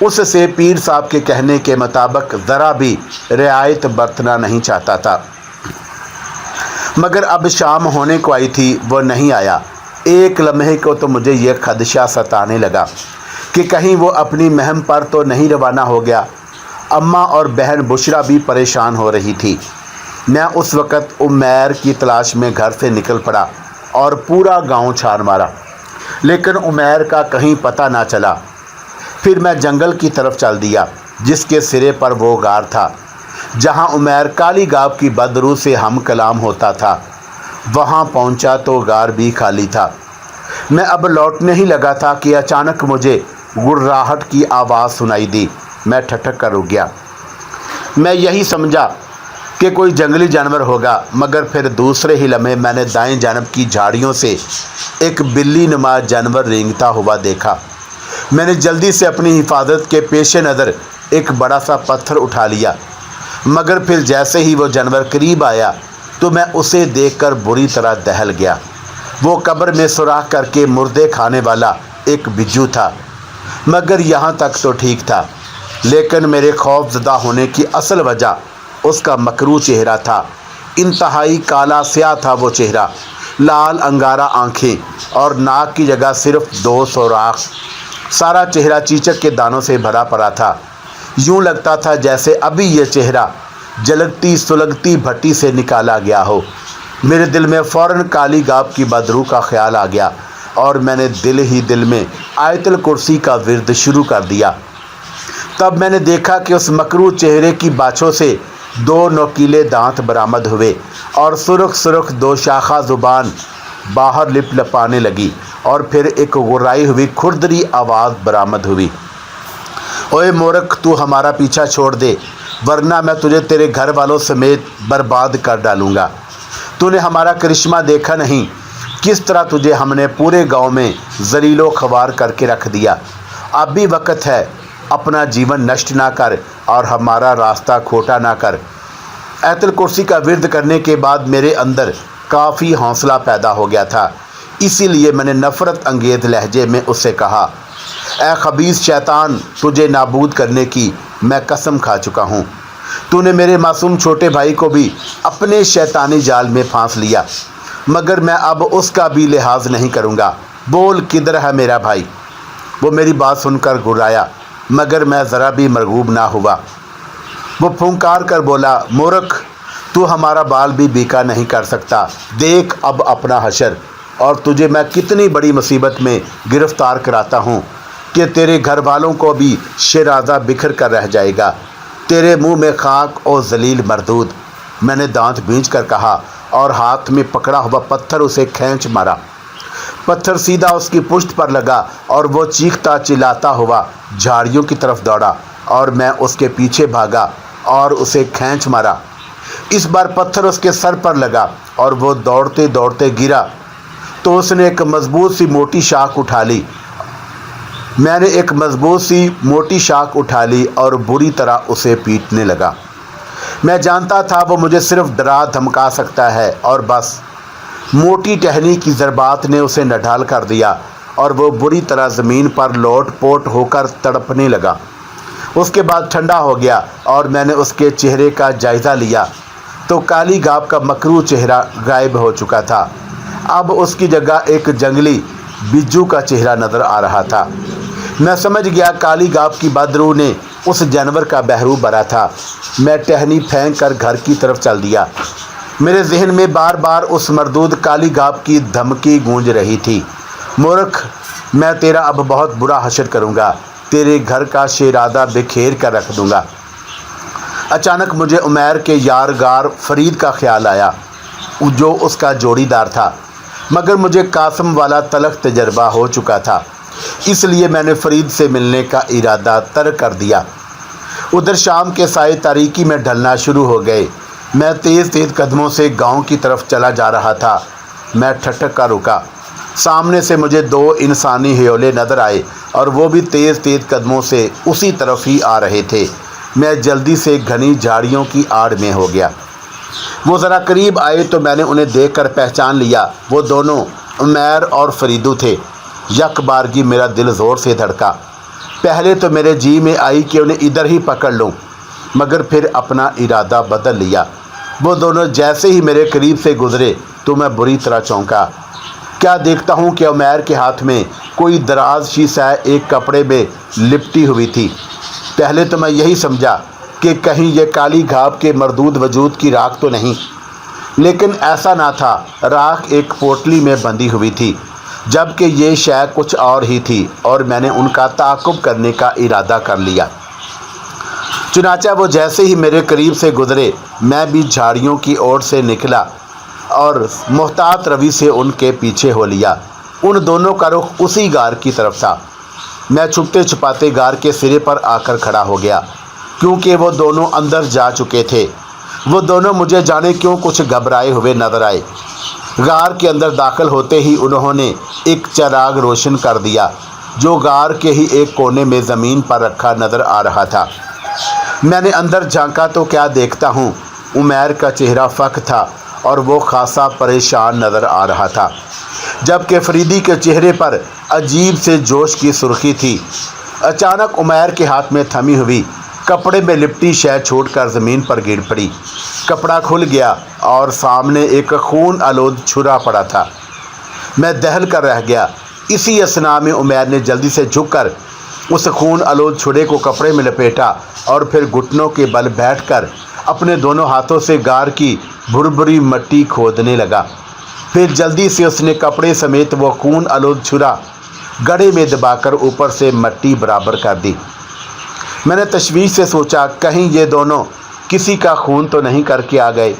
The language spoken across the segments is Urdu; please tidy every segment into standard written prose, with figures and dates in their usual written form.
اس سے پیر صاحب کے کہنے کے مطابق ذرا بھی رعایت برتنا نہیں چاہتا تھا، مگر اب شام ہونے کو آئی تھی، وہ نہیں آیا۔ ایک لمحے کو تو مجھے یہ خدشہ ستانے لگا کہ کہیں وہ اپنی مہم پر تو نہیں روانہ ہو گیا۔ اماں اور بہن بشرا بھی پریشان ہو رہی تھی۔ میں اس وقت عمیر کی تلاش میں گھر سے نکل پڑا اور پورا گاؤں چھان مارا، لیکن عمیر کا کہیں پتہ نہ چلا۔ پھر میں جنگل کی طرف چل دیا، جس کے سرے پر وہ غار تھا جہاں عمیر کالی گاپ کی بدرو سے ہم کلام ہوتا تھا۔ وہاں پہنچا تو غار بھی خالی تھا۔ میں اب لوٹنے ہی لگا تھا کہ اچانک مجھے گڑراہٹ کی آواز سنائی دی۔ میں ٹھٹک کر رک گیا۔ میں یہی سمجھا کہ کوئی جنگلی جانور ہوگا، مگر پھر دوسرے ہی لمحے میں نے دائیں جانب کی جھاڑیوں سے ایک بلی نما جانور رینگتا ہوا دیکھا۔ میں نے جلدی سے اپنی حفاظت کے پیش نظر ایک بڑا سا پتھر اٹھا لیا، مگر پھر جیسے ہی وہ جانور قریب آیا تو میں اسے دیکھ کر بری طرح دہل گیا۔ وہ قبر میں سوراخ کر کے مردے کھانے والا ایک بجو تھا، مگر یہاں تک تو ٹھیک تھا، لیکن میرے خوف زدہ ہونے کی اصل وجہ اس کا مکروہ چہرہ تھا۔ انتہائی کالا سیاہ تھا وہ چہرہ، لال انگارہ آنکھیں اور ناک کی جگہ صرف 2 سوراخ۔ سارا چہرہ چیچک کے دانوں سے بھرا پڑا تھا۔ یوں لگتا تھا جیسے ابھی یہ چہرہ جلگتی سلگتی بھٹی سے نکالا گیا ہو۔ میرے دل میں فوراً کالی گاپ کی بدرو کا خیال آ گیا اور میں نے دل ہی دل میں آیت الکرسی کا ورد شروع کر دیا۔ تب میں نے دیکھا کہ اس مکروہ چہرے کی باچھوں سے 2 نوکیلے دانت برآمد ہوئے اور سرخ سرخ 2 شاخہ زبان باہر لپ لپانے لگی، اور پھر ایک غرائی ہوئی کھردری آواز برآمد ہوئی۔ اوے مورخ، تو ہمارا پیچھا چھوڑ دے، ورنہ میں تجھے تیرے گھر والوں سمیت برباد کر ڈالوں گا۔ تو نے ہمارا کرشمہ دیکھا نہیں، کس طرح تجھے ہم نے پورے گاؤں میں ذلیل و خوار کر کے رکھ دیا۔ اب بھی وقت ہے، اپنا جیون نشٹ نہ کر اور ہمارا راستہ کھوٹا نہ کر۔ آیت الکرسی کا ورد کرنے کے بعد میرے اندر کافی حوصلہ پیدا ہو گیا تھا، اسی لیے میں نے نفرت انگیز لہجے میں اس سے کہا، اے خبیث شیطان، تجھے نابود کرنے کی میں قسم کھا چکا ہوں۔ تو نے میرے معصوم چھوٹے بھائی کو بھی اپنے شیطانی جال میں پھانس لیا، مگر میں اب اس کا بھی لحاظ نہیں کروں گا۔ بول، کدھر ہے میرا بھائی؟ وہ میری بات سن کر گرایا، مگر میں ذرا بھی مرغوب نہ ہوا۔ وہ پھنکار کر بولا، مورخ، تو ہمارا بال بھی بیکا نہیں کر سکتا۔ دیکھ اب اپنا حشر، اور تجھے میں کتنی بڑی مصیبت میں گرفتار کراتا ہوں کہ تیرے گھر والوں کو بھی شیرازہ بکھر کر رہ جائے گا۔ تیرے منہ میں خاک اور ذلیل مردود، میں نے دانت بھینچ کر کہا اور ہاتھ میں پکڑا ہوا پتھر اسے کھینچ مارا۔ پتھر سیدھا اس کی پشت پر لگا اور وہ چیختا چلاتا ہوا جھاڑیوں کی طرف دوڑا، اور میں اس کے پیچھے بھاگا اور اسے کھینچ مارا۔ اس بار پتھر اس کے سر پر لگا اور وہ دوڑتے دوڑتے گرا تو اس نے ایک مضبوط سی موٹی شاخ اٹھا لی۔ میں نے ایک مضبوط سی موٹی شاخ اٹھا لی اور بری طرح اسے پیٹنے لگا۔ میں جانتا تھا وہ مجھے صرف ڈرا دھمکا سکتا ہے، اور بس موٹی ٹہنی کی ضربات نے اسے نڈھال کر دیا اور وہ بری طرح زمین پر لوٹ پوٹ ہو کر تڑپنے لگا۔ اس کے بعد ٹھنڈا ہو گیا اور میں نے اس کے چہرے کا جائزہ لیا تو کالی گاپ کا مکروہ چہرہ غائب ہو چکا تھا۔ اب اس کی جگہ ایک جنگلی بجو کا چہرہ نظر آ رہا تھا۔ میں سمجھ گیا کالی گاپ کی بدرو نے اس جانور کا بہرو بھرا تھا۔ میں ٹہنی پھینک کر گھر کی طرف چل دیا۔ میرے ذہن میں بار بار اس مردود کالی گاپ کی دھمکی گونج رہی تھی، مورخ، میں تیرا اب بہت برا حشر کروں گا، تیرے گھر کا شیرازہ بکھیر کر رکھ دوں گا۔ اچانک مجھے عمیر کے یارغار فرید کا خیال آیا، جو اس کا جوڑی دار تھا، مگر مجھے قاسم والا تلخ تجربہ ہو چکا تھا، اس لیے میں نے فرید سے ملنے کا ارادہ ترک کر دیا۔ ادھر شام کے سائے تاریکی میں ڈھلنا شروع ہو گئے۔ میں تیز تیز قدموں سے گاؤں کی طرف چلا جا رہا تھا۔ میں ٹھٹک کر رکا۔ سامنے سے مجھے 2 انسانی ہیولے نظر آئے اور وہ بھی تیز تیز قدموں سے اسی طرف ہی آ رہے تھے۔ میں جلدی سے گھنی جھاڑیوں کی آڑ میں ہو گیا۔ وہ ذرا قریب آئے تو میں نے انہیں دیکھ کر پہچان لیا۔ وہ دونوں عمیر اور فریدو تھے۔ یک بارگی میرا دل زور سے دھڑکا۔ پہلے تو میرے جی میں آئی کہ انہیں ادھر ہی پکڑ لوں، مگر پھر اپنا ارادہ بدل لیا۔ وہ دونوں جیسے ہی میرے قریب سے گزرے تو میں بری طرح چونکا۔ کیا دیکھتا ہوں کہ عمیر کے ہاتھ میں کوئی دراز شیشہ ایک کپڑے میں لپٹی ہوئی تھی۔ پہلے تو میں یہی سمجھا کہ کہیں یہ کالی گھاپ کے مردود وجود کی راکھ تو نہیں، لیکن ایسا نہ تھا۔ راکھ ایک پوٹلی میں بندھی ہوئی تھی، جبکہ یہ شے کچھ اور ہی تھی، اور میں نے ان کا تعاقب کرنے کا ارادہ کر لیا۔ چنانچہ وہ جیسے ہی میرے قریب سے گزرے، میں بھی جھاڑیوں کی اوٹ سے نکلا اور محتاط روی سے ان کے پیچھے ہو لیا۔ ان دونوں کا رخ اسی غار کی طرف تھا۔ میں چھپتے چھپاتے غار کے سرے پر آ کر کھڑا ہو گیا، کیونکہ وہ دونوں اندر جا چکے تھے۔ وہ دونوں مجھے جانے کیوں کچھ گھبرائے ہوئے نظر آئے۔ غار کے اندر داخل ہوتے ہی انہوں نے ایک چراغ روشن کر دیا، جو غار کے ہی ایک کونے میں زمین پر رکھا نظر آ رہا تھا۔ میں نے اندر جھانکا تو کیا دیکھتا ہوں، عمیر کا چہرہ فک تھا اور وہ خاصا پریشان نظر آ رہا تھا، جبکہ فریدی کے چہرے پر عجیب سے جوش کی سرخی تھی۔ اچانک عمیر کے ہاتھ میں تھمی ہوئی کپڑے میں لپٹی شے چھوٹ کر زمین پر گر پڑی۔ کپڑا کھل گیا اور سامنے ایک خون آلود چھرا پڑا تھا۔ میں دہل کر رہ گیا۔ اسی اثنا میں عمیر نے جلدی سے جھک کر اس خون آلود چھرے کو کپڑے میں لپیٹا اور پھر گھٹنوں کے بل بیٹھ کر اپنے دونوں ہاتھوں سے غار کی بھربھری مٹی کھودنے لگا۔ پھر جلدی سے اس نے کپڑے سمیت وہ خون آلود چھرا گڑھے میں دبا کر اوپر سے مٹی برابر کر دی۔ میں نے تشویش سے سوچا، کہیں یہ دونوں کسی کا خون تو نہیں کر کے آ گئے۔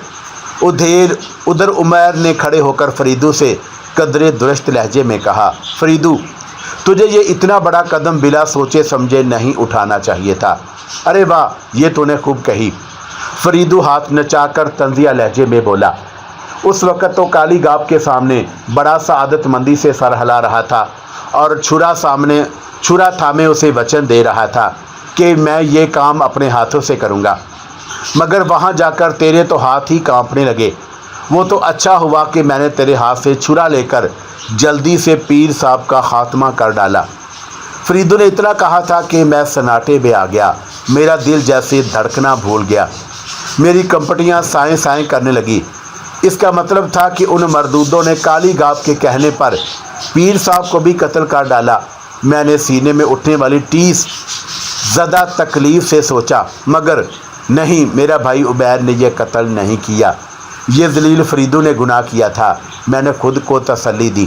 ادھر عمیر نے کھڑے ہو کر فریدو سے قدرے درست لہجے میں کہا، فریدو، تجھے یہ اتنا بڑا قدم بلا سوچے سمجھے نہیں اٹھانا چاہیے تھا۔ ارے واہ، یہ تو نے خوب کہی، فریدو ہاتھ نچا کر طنزیہ لہجے میں بولا۔ اس وقت تو کالی گھاپ کے سامنے بڑا سعادت مندی سے سر ہلا رہا تھا اور چھرا تھامے اسے وچن دے رہا تھا کہ میں یہ کام اپنے ہاتھوں سے کروں گا، مگر وہاں جا کر تیرے تو ہاتھ ہی کانپنے لگے۔ وہ تو اچھا ہوا کہ میں نے تیرے ہاتھ سے چھرا لے کر جلدی سے پیر صاحب کا خاتمہ کر ڈالا۔ فریدو نے اتنا کہا تھا کہ میں سناٹے میں آ گیا۔ میرا دل جیسے دھڑکنا بھول گیا، میری کمپٹیاں سائیں سائیں کرنے لگی۔ اس کا مطلب تھا کہ ان مردودوں نے کالی گھاپ کے کہنے پر پیر صاحب کو بھی قتل کر ڈالا۔ میں نے سینے میں اٹھنے والی ٹیس زدہ تکلیف سے سوچا، مگر نہیں، میرا بھائی عمیر نے یہ قتل نہیں کیا، یہ ذلیل فریدو نے گناہ کیا تھا۔ میں نے خود کو تسلی دی،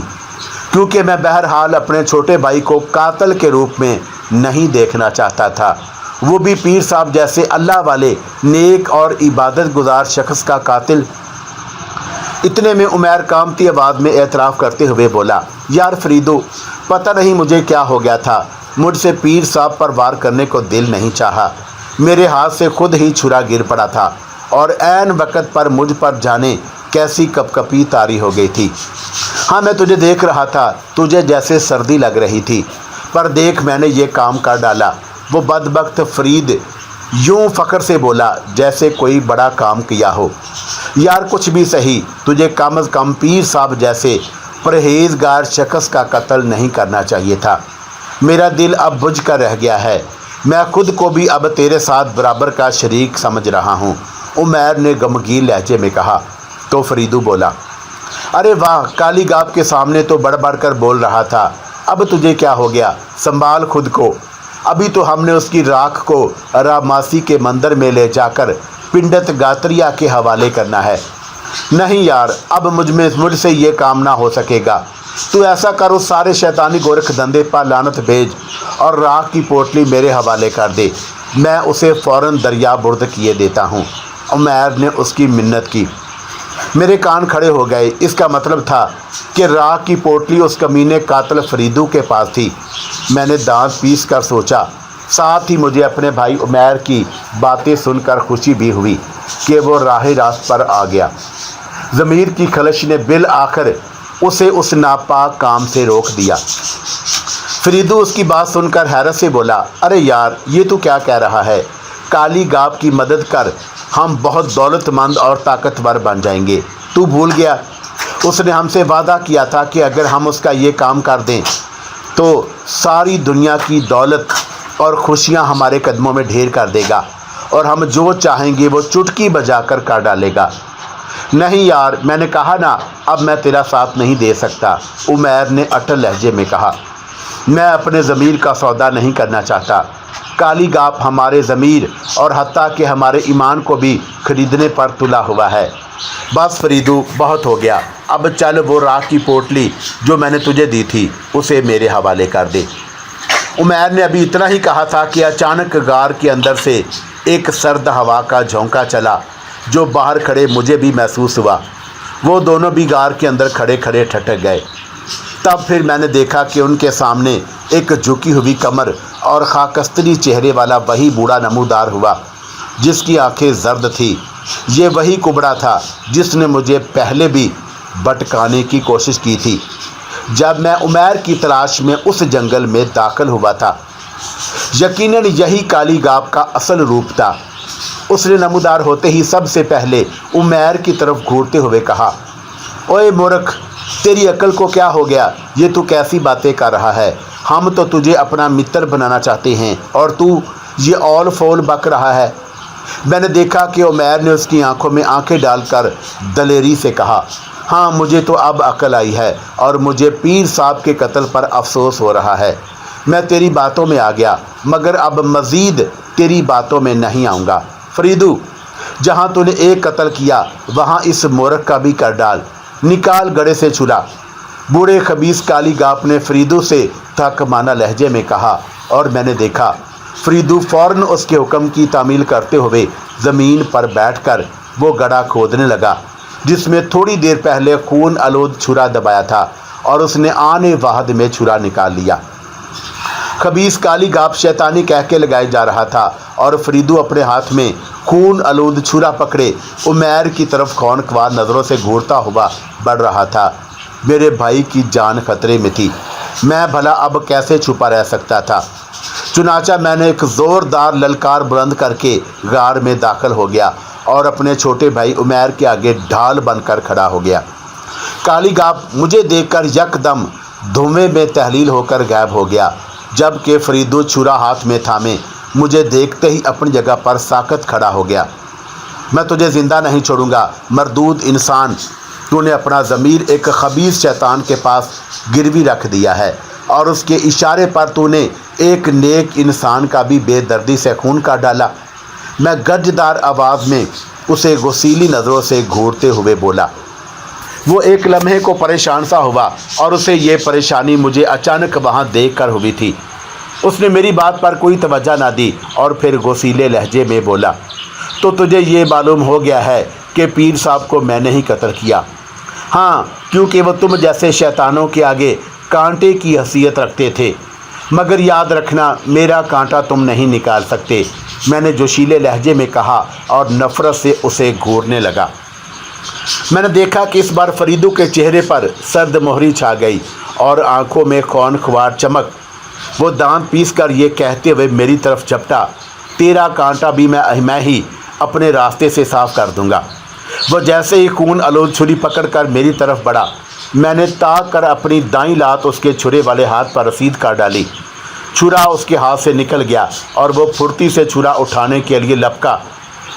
کیونکہ میں بہرحال اپنے چھوٹے بھائی کو قاتل کے روپ میں نہیں دیکھنا چاہتا تھا، وہ بھی پیر صاحب جیسے اللہ والے نیک اور عبادت گزار شخص کا قاتل۔ اتنے میں عمیر کامتی آواز میں اعتراف کرتے ہوئے بولا، یار فریدو، پتہ نہیں مجھے کیا ہو گیا تھا، مجھ سے پیر صاحب پر وار کرنے کو دل نہیں چاہا، میرے ہاتھ سے خود ہی چھرا گر پڑا تھا اور عین وقت پر مجھ پر جانے کیسی کپ کپی طاری ہو گئی تھی۔ ہاں، میں تجھے دیکھ رہا تھا، تجھے جیسے سردی لگ رہی تھی، پر دیکھ میں نے یہ کام کر ڈالا۔ وہ بدبخت فرید یوں فخر سے بولا جیسے کوئی بڑا کام کیا ہو۔ یار کچھ بھی صحیح، تجھے کم از کم پیر صاحب جیسے پرہیزگار شخص کا قتل نہیں کرنا چاہیے تھا۔ میرا دل اب بجھ کر رہ گیا ہے، میں خود کو بھی اب تیرے ساتھ برابر کا شریک سمجھ رہا ہوں، عمیر نے غمگین لہجے میں کہا۔ تو فریدو بولا، ارے واہ، کالی گھاپ کے سامنے تو بڑھ بڑھ کر بول رہا تھا، اب تجھے کیا ہو گیا؟ سنبھال خود کو، ابھی تو ہم نے اس کی راکھ کو راماسی کے مندر میں لے جا کر پنڈت گاتریا کے حوالے کرنا ہے۔ نہیں یار، اب مجھ سے یہ کام نہ ہو سکے گا۔ تو ایسا کر، اس سارے شیطانی گورکھ دندے پر لعنت بھیج اور راکھ کی پوٹلی میرے حوالے کر دے، میں اسے فوراً دریا برد کیے دیتا ہوں۔ عمیر نے اس کی منت کی۔ میرے کان کھڑے ہو گئے۔ اس کا مطلب تھا کہ راکھ کی پوٹلی اس کمینے قاتل فریدو کے پاس تھی۔ میں نے دانت پیس کر سوچا، ساتھ ہی مجھے اپنے بھائی عمیر کی باتیں سن کر خوشی بھی ہوئی کہ وہ راہ راست پر آ گیا۔ ضمیر کی خلش نے بالآخر اسے اس ناپاک کام سے روک دیا۔ فریدو اس کی بات سن کر حیرت سے بولا، ارے یار، یہ تو کیا کہہ رہا ہے؟ کالی گھاپ کی مدد کر، ہم بہت دولت مند اور طاقتور بن جائیں گے۔ تو بھول گیا، اس نے ہم سے وعدہ کیا تھا کہ اگر ہم اس کا یہ کام کر دیں تو ساری دنیا کی دولت اور خوشیاں ہمارے قدموں میں ڈھیر کر دے گا اور ہم جو چاہیں گے وہ چٹکی بجا کر ڈالے گا۔ نہیں یار، میں نے کہا نا، اب میں تیرا ساتھ نہیں دے سکتا، عمیر نے اٹل لہجے میں کہا۔ میں اپنے ضمیر کا سودا نہیں کرنا چاہتا۔ کالی گاپ ہمارے ضمیر اور حتیٰ کہ ہمارے ایمان کو بھی خریدنے پر تلا ہوا ہے۔ بس فریدو، بہت ہو گیا، اب چل وہ راکھ کی پوٹلی جو میں نے تجھے دی تھی اسے میرے حوالے کر دے۔ عمیر نے ابھی اتنا ہی کہا تھا کہ اچانک غار کے اندر سے ایک سرد ہوا کا جھونکا چلا جو باہر کھڑے مجھے بھی محسوس ہوا۔ وہ دونوں بھی غار کے اندر کھڑے کھڑے ٹھٹک گئے۔ تب پھر میں نے دیکھا کہ ان کے سامنے ایک جھکی ہوئی کمر اور خاکستری چہرے والا وہی بوڑھا نمودار ہوا جس کی آنکھیں زرد تھی۔ یہ وہی کبڑا تھا جس نے مجھے پہلے بھی بھٹکانے کی کوشش کی تھی جب میں عمیر کی تلاش میں اس جنگل میں داخل ہوا تھا۔ یقیناً یہی کالی گاپ کا اصل روپ تھا۔ اس نے نمودار ہوتے ہی سب سے پہلے عمیر کی طرف گھورتے ہوئے کہا، اوئے مورخ، تیری عقل کو کیا ہو گیا؟ یہ تو کیسی باتیں کر رہا ہے؟ ہم تو تجھے اپنا متر بنانا چاہتے ہیں اور تو یہ اول فول بک رہا ہے۔ میں نے دیکھا کہ عمیر نے اس کی آنکھوں میں آنکھیں ڈال کر دلیری سے کہا، ہاں مجھے تو اب عقل آئی ہے اور مجھے پیر صاحب کے قتل پر افسوس ہو رہا ہے۔ میں تیری باتوں میں آ گیا مگر اب مزید تیری باتوں میں نہیں آؤں گا۔ فریدو، جہاں تو نے ایک قتل کیا وہاں اس مورخ کا بھی کر ڈال، نکال گڑھے سے چھلا۔ بوڑھے خبیث کالی گاپ نے فریدو سے تحقیرانہ لہجے میں کہا اور میں نے دیکھا فریدو فوراً اس کے حکم کی تعمیل کرتے ہوئے زمین پر بیٹھ کر وہ گڑھا کھودنے لگا جس میں تھوڑی دیر پہلے خون آلود چھرا دبایا تھا، اور اس نے آن واحد میں چھرا نکال لیا۔ خبیث کالی گاپ شیطانی کہہ کے لگائے جا رہا تھا اور فریدو اپنے ہاتھ میں خون آلود چھرا پکڑے عمیر کی طرف خونخوار نظروں سے گھورتا ہوا بڑھ رہا تھا۔ میرے بھائی کی جان خطرے میں تھی، میں بھلا اب کیسے چھپا رہ سکتا تھا؟ چنانچہ میں نے ایک زوردار للکار بلند کر کے غار میں داخل ہو گیا اور اپنے چھوٹے بھائی عمیر کے آگے ڈھال بن کر کھڑا ہو گیا۔ کالی گاپ مجھے دیکھ کر یک دم دھویں میں تحلیل ہو کر غائب ہو گیا، جبکہ فریدو چھرا ہاتھ میں تھامے مجھے دیکھتے ہی اپنی جگہ پر ساکت کھڑا ہو گیا۔ میں تجھے زندہ نہیں چھوڑوں گا، مردود انسان، تو نے اپنا ضمیر ایک خبیث شیطان کے پاس گروی رکھ دیا ہے اور اس کے اشارے پر تو نے ایک نیک انسان کا بھی بے دردی سے خون کا ڈالا۔ میں گرجدار آواز میں اسے غسیلی نظروں سے گھورتے ہوئے بولا۔ وہ ایک لمحے کو پریشان سا ہوا اور اسے یہ پریشانی مجھے اچانک وہاں دیکھ کر ہوئی تھی۔ اس نے میری بات پر کوئی توجہ نہ دی اور پھر غسیلے لہجے میں بولا، تو تجھے یہ معلوم ہو گیا ہے کہ پیر صاحب کو میں نے ہی قتل کیا؟ ہاں، کیونکہ وہ تم جیسے شیطانوں کے آگے کانٹے کی حیثیت رکھتے تھے، مگر یاد رکھنا میرا کانٹا تم نہیں نکال سکتے، میں نے جوشیلے لہجے میں کہا اور نفرت سے اسے گھورنے لگا۔ میں نے دیکھا کہ اس بار فریدو کے چہرے پر سرد مہری چھا گئی اور آنکھوں میں خونخوار چمک۔ وہ دانت پیس کر یہ کہتے ہوئے میری طرف جھپٹا، تیرا کانٹا بھی میں ہی اپنے راستے سے صاف کر دوں گا۔ وہ جیسے ہی خون آلود چھری پکڑ کر میری طرف بڑھا، میں نے تاک کر اپنی دائیں لات اس کے چھرے والے ہاتھ پر رسید کر ڈالی۔ چھرا اس کے ہاتھ سے نکل گیا اور وہ پھرتی سے چھرا اٹھانے کے لیے لپکا۔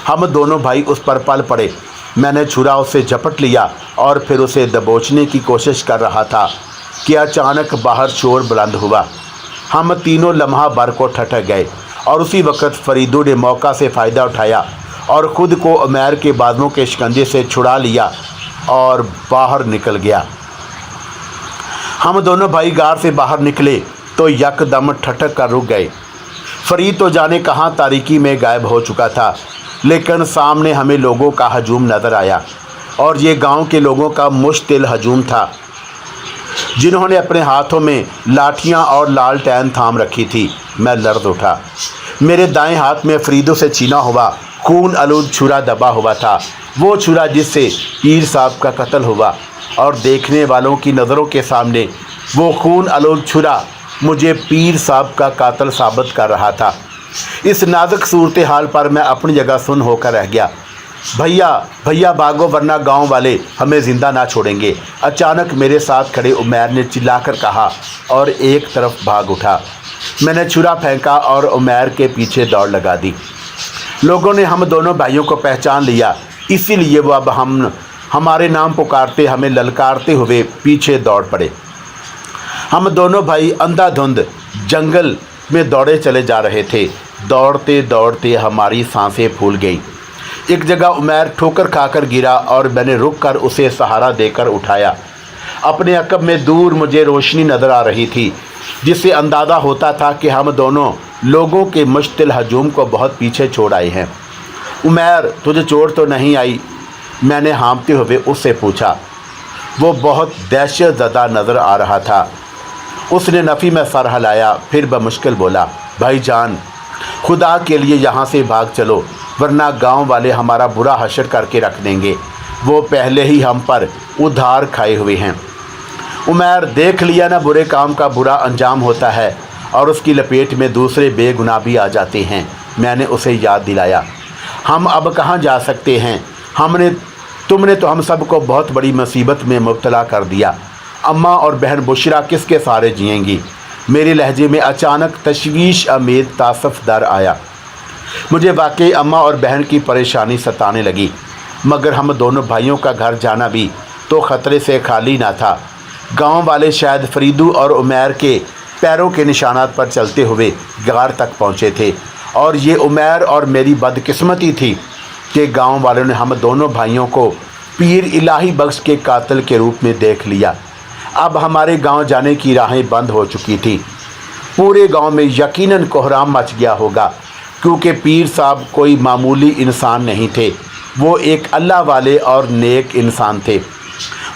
ہم دونوں بھائی اس پر پل پڑے۔ میں نے چھرا اس سے جھپٹ لیا اور پھر اسے دبوچنے کی کوشش کر رہا تھا کہ اچانک باہر شور بلند ہوا۔ ہم تینوں لمحہ بھر کو ٹھٹک گئے اور اسی وقت فریدو نے موقع سے فائدہ اٹھایا اور خود کو عمیر کے بازوؤں کے شکنجے سے چھڑا لیا اور باہر نکل گیا۔ ہم دونوں بھائی غار سے باہر نکلے تو یک دم ٹھٹک کر رک گئے۔ فرید تو جانے کہاں تاریکی میں غائب ہو چکا تھا، لیکن سامنے ہمیں لوگوں کا ہجوم نظر آیا، اور یہ گاؤں کے لوگوں کا مشتعل ہجوم تھا جنہوں نے اپنے ہاتھوں میں لاٹھیاں اور لالٹین تھام رکھی تھی۔ میں لرز اٹھا۔ میرے دائیں ہاتھ میں فریدو سے چھینا ہوا خون آلود چھرا دبا ہوا تھا، وہ چھرا جس سے پیر صاحب کا قتل ہوا، اور دیکھنے والوں کی نظروں کے سامنے وہ خون آلود چھرا مجھے پیر صاحب کا قاتل ثابت کر رہا تھا۔ اس نازک صورتحال پر میں اپنی جگہ سن ہو کر رہ گیا۔ بھیا بھاگو ورنہ گاؤں والے ہمیں زندہ نہ چھوڑیں گے، اچانک میرے ساتھ کھڑے عمیر نے چلا کر کہا اور ایک طرف بھاگ اٹھا۔ میں نے چھرا پھینکا اور عمیر کے پیچھے دوڑ لگا دی۔ لوگوں نے ہم دونوں بھائیوں کو پہچان لیا، اسی لیے وہ اب ہمارے نام پکارتے ہمیں للکارتے ہوئے پیچھے دوڑ پڑے۔ ہم دونوں بھائی اندھا دھند جنگل میں دوڑے چلے جا رہے تھے۔ دوڑتے دوڑتے ہماری سانسیں پھول گئیں۔ ایک جگہ عمیر ٹھوکر کھا کر گرا اور میں نے رک کر اسے سہارا دے کر اٹھایا۔ اپنے عقب میں دور مجھے روشنی نظر آ رہی تھی، جس سے اندازہ ہوتا تھا کہ ہم دونوں لوگوں کے مشتعل ہجوم کو بہت پیچھے چھوڑ آئے ہیں۔ عمیر، تجھے چوٹ تو نہیں آئی؟ میں نے ہانپتے ہوئے اس سے پوچھا۔ وہ بہت دہشت زدہ نظر آ رہا تھا۔ اس نے نفی میں سر ہلایا، پھر بمشکل بولا، بھائی جان، خدا کے لیے یہاں سے بھاگ چلو، ورنہ گاؤں والے ہمارا برا حشر کر کے رکھ دیں گے۔ وہ پہلے ہی ہم پر ادھار کھائے ہوئے ہیں۔ عمیر، دیکھ لیا نا، برے کام کا برا انجام ہوتا ہے اور اس کی لپیٹ میں دوسرے بے گناہ بھی آ جاتے ہیں۔ میں نے اسے یاد دلایا۔ ہم اب کہاں جا سکتے ہیں؟ تم نے تو ہم سب کو بہت بڑی مصیبت میں مبتلا کر دیا۔ اماں اور بہن بشرا کس کے سہارے جئیں گی؟ میرے لہجے میں اچانک تشویش آمیز تاسف در آیا۔ مجھے واقعی اماں اور بہن کی پریشانی ستانے لگی، مگر ہم دونوں بھائیوں کا گھر جانا بھی تو خطرے سے خالی نہ تھا۔ گاؤں والے شاید فریدو اور عمیر کے پیروں کے نشانات پر چلتے ہوئے غار تک پہنچے تھے، اور یہ عمیر اور میری بدقسمتی تھی کہ گاؤں والوں نے ہم دونوں بھائیوں کو پیر الہی بخش کے قاتل کے روپ میں دیکھ لیا۔ اب ہمارے گاؤں جانے کی راہیں بند ہو چکی تھی۔ پورے گاؤں میں یقیناً کوہرام مچ گیا ہوگا، کیونکہ پیر صاحب کوئی معمولی انسان نہیں تھے، وہ ایک اللہ والے اور نیک انسان تھے۔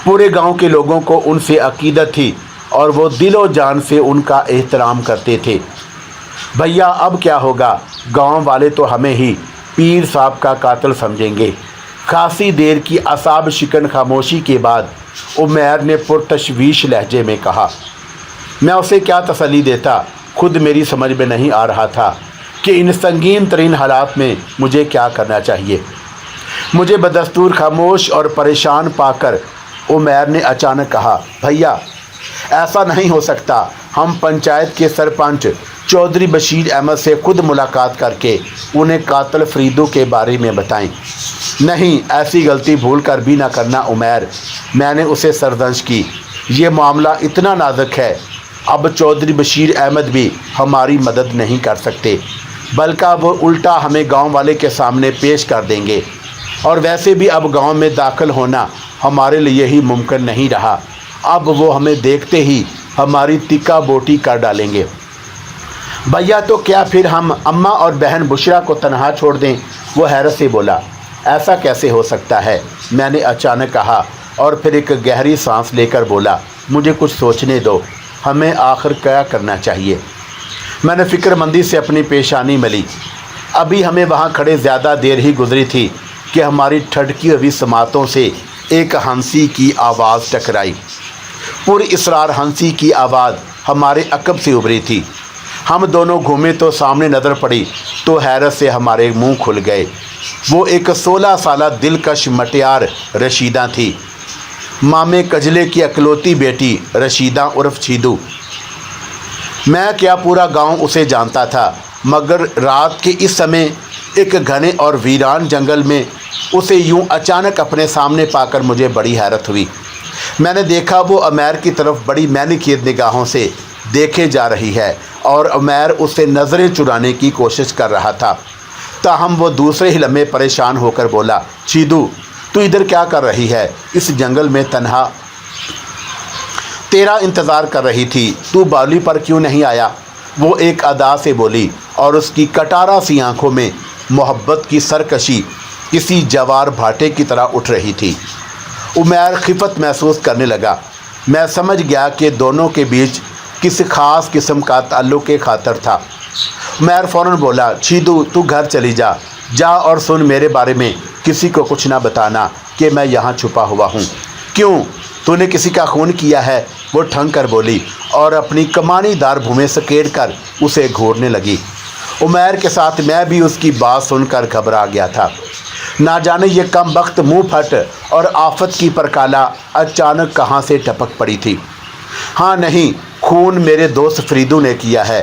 پورے گاؤں کے لوگوں کو ان سے عقیدت تھی اور وہ دل و جان سے ان کا احترام کرتے تھے۔ بھیا، اب کیا ہوگا؟ گاؤں والے تو ہمیں ہی پیر صاحب کا قاتل سمجھیں گے۔ خاصی دیر کی اعصاب شکن خاموشی کے بعد عمیر نے پرتشویش لہجے میں کہا۔ میں اسے کیا تسلی دیتا، خود میری سمجھ میں نہیں آ رہا تھا کہ ان سنگین ترین حالات میں مجھے کیا کرنا چاہیے۔ مجھے بدستور خاموش اور پریشان پا کر عمیر نے اچانک کہا، بھیا، ایسا نہیں ہو سکتا۔ ہم پنچایت کے سرپنچ چودھری بشیر احمد سے خود ملاقات کر کے انہیں قاتل فریدو کے بارے میں بتائیں۔ نہیں، ایسی غلطی بھول کر بھی نہ کرنا عمیر، میں نے اسے سرزنش کی۔ یہ معاملہ اتنا نازک ہے، اب چودھری بشیر احمد بھی ہماری مدد نہیں کر سکتے، بلکہ وہ الٹا ہمیں گاؤں والے کے سامنے پیش کر دیں گے، اور ویسے بھی اب گاؤں میں داخل ہونا ہمارے لیے ہی ممکن نہیں رہا۔ اب وہ ہمیں دیکھتے ہی ہماری تکا بوٹی کر ڈالیں گے۔ بھیا، تو کیا پھر ہم اماں اور بہن بشرا کو تنہا چھوڑ دیں؟ وہ حیرت سے بولا۔ ایسا کیسے ہو سکتا ہے؟ میں نے اچانک کہا، اور پھر ایک گہری سانس لے کر بولا، مجھے کچھ سوچنے دو، ہمیں آخر کیا کرنا چاہیے؟ میں نے فکر مندی سے اپنی پیشانی ملی۔ ابھی ہمیں وہاں کھڑے زیادہ دیر ہی گزری تھی کہ ہماری ٹھٹکی ہوئی سماعتوں سے ایک ہنسی کی آواز ٹکرائی۔ پر اسرار ہنسی کی آواز ہمارے عقب سے ابھری تھی۔ ہم دونوں گھومے تو سامنے نظر پڑی تو حیرت سے ہمارے منہ کھل گئے۔ وہ ایک 16 سالہ دلکش مٹیار رشیدہ تھی، مامے کجلے کی اکلوتی بیٹی رشیدہ عرف چھیدو۔ میں کیا پورا گاؤں اسے جانتا تھا، مگر رات کے اس سمے ایک گھنے اور ویران جنگل میں اسے یوں اچانک اپنے سامنے پا کر مجھے بڑی حیرت ہوئی۔ میں نے دیکھا وہ عمیر کی طرف بڑی مینکیر نگاہوں سے دیکھے جا رہی ہے، اور عمیر اس سے نظریں چرانے کی کوشش کر رہا تھا۔ تاہم وہ دوسرے ہی لمحے پریشان ہو کر بولا، چھیدو، تو ادھر کیا کر رہی ہے؟ اس جنگل میں تنہا؟ تیرا انتظار کر رہی تھی، تو باولی پر کیوں نہیں آیا؟ وہ ایک ادا سے بولی، اور اس کی کٹارا سی آنکھوں میں محبت کی سرکشی کسی جوار بھاٹے کی طرح اٹھ رہی تھی۔ عمیر خفت محسوس کرنے لگا۔ میں سمجھ گیا کہ دونوں کے بیچ کسی خاص قسم کا تعلق کے خاطر تھا۔ عمیر فوراً بولا، چھیدو، تو گھر چلی جا اور سن، میرے بارے میں کسی کو کچھ نہ بتانا کہ میں یہاں چھپا ہوا ہوں۔ کیوں؟ تو نے کسی کا خون کیا ہے؟ وہ ٹھنگ کر بولی اور اپنی کمانی دار بھومیں سکیڑ کر اسے گھورنے لگی۔ عمیر کے ساتھ میں بھی اس کی بات سن کر گھبرا گیا تھا۔ نہ جانے یہ کم بخت منہ پھٹ اور آفت کی پرکالا اچانک کہاں سے ٹپک پڑی تھی۔ ہاں نہیں، خون میرے دوست فریدو نے کیا ہے۔